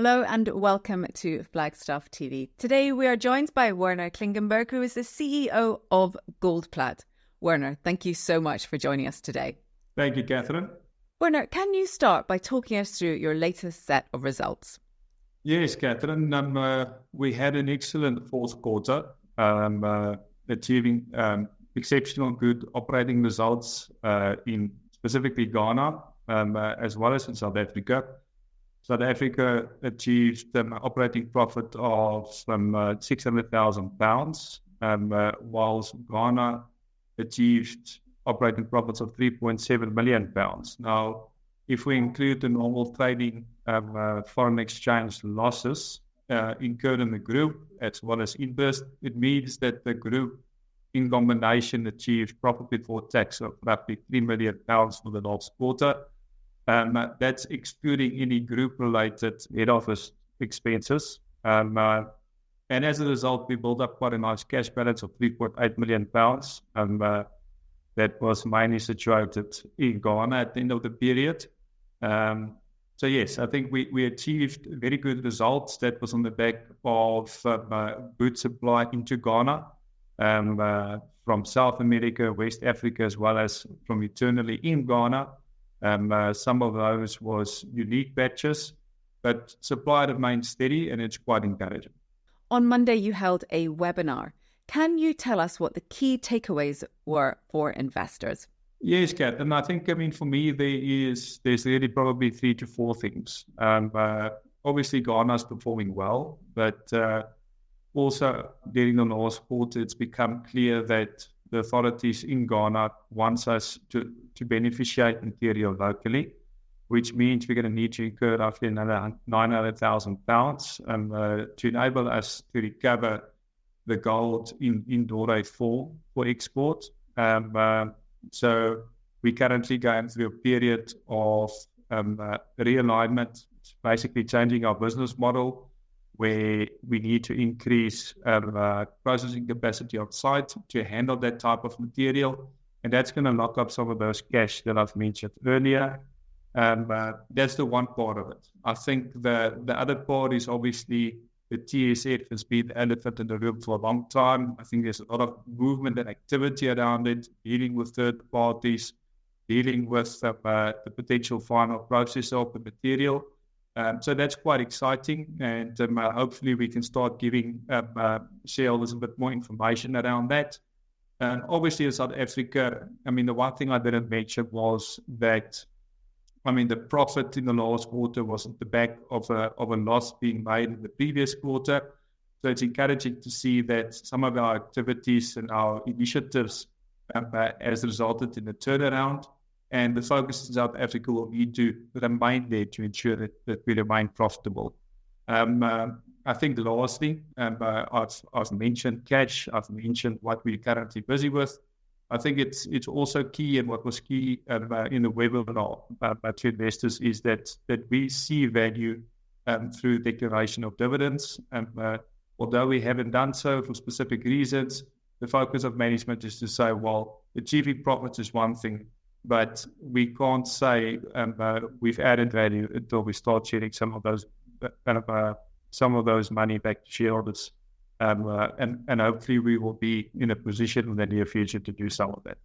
Hello and welcome to Flagstaff TV. Today we are joined by Werner Klingenberg, who is the CEO of Goldplat. Werner, thank you so much for joining us today. Thank you, Catherine. Werner, can you start by talking us through your latest set of results? Yes, Catherine. We had an excellent fourth quarter, achieving exceptional good operating results in specifically Ghana, as well as in South Africa. South Africa achieved an operating profit of £600,000, whilst Ghana achieved operating profits of £3.7 million. Now, if we include the normal trading foreign exchange losses incurred in the group, as well as interest, it means that the group in combination achieved profit before tax of roughly £3 million for the last quarter. That's excluding any group-related head office expenses. And as a result, we built up quite a nice cash balance of £3.8 million. That was mainly situated in Ghana at the end of the period. So yes, I think we achieved very good results. That was on the back of good supply into Ghana from South America, West Africa, as well as from internally in Ghana. Some of those was unique batches, but supply remains steady and it's quite encouraging. On Monday, you held a webinar. Can you tell us what the key takeaways were for investors? Yes, Kat, and I think, for me, there's really probably 3 to 4 things. Obviously, Ghana's performing well, but also during the last quarter, it's become clear that the authorities in Ghana wants us to beneficiate material locally, which means we're going to need to incur roughly another £900,000 to enable us to recover the gold in Doré for export. So we're currently going through a period of realignment, basically changing our business model, where we need to increase processing capacity on site to handle that type of material. And that's going to lock up some of those cash that I've mentioned earlier. That's the one part of it. I think the other part is obviously the TSF has been the elephant in the room for a long time. I think there's a lot of movement and activity around it, dealing with third parties, dealing with the potential final process of the material. So that's quite exciting, and hopefully we can start giving shareholders a bit more information around that. And obviously in South Africa, the one thing I didn't mention was that, the profit in the last quarter was at the back of a loss being made in the previous quarter. So it's encouraging to see that some of our activities and our initiatives has resulted in a turnaround. And the focus in South Africa will need to remain there to ensure that we remain profitable. I think lastly, I've mentioned cash, I've mentioned what we're currently busy with. I think it's also key, and what was key in the webinar to investors is that we see value through declaration of dividends. Although we haven't done so for specific reasons, the focus of management is to say, well, achieving profits is one thing, but we can't say we've added value until we start sharing some of those money back to shareholders. And hopefully we will be in a position in the near future to do some of that.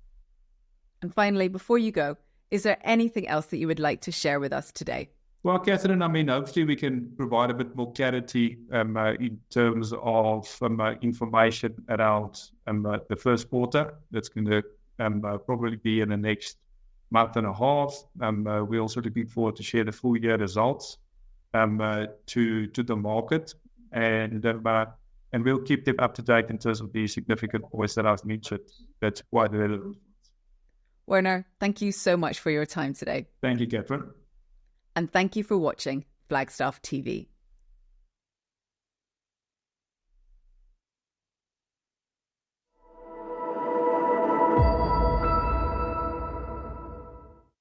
And finally, before you go, is there anything else that you would like to share with us today? Well, Catherine, hopefully we can provide a bit more clarity in terms of information around the first quarter. That's going to probably be in the next month and a half. We're also looking forward to share the full year results to the market, and we'll keep them up to date in terms of the significant points that I've mentioned. That's quite relevant. Werner, thank you so much for your time today. Thank you, Catherine. And thank you for watching Flagstaff TV.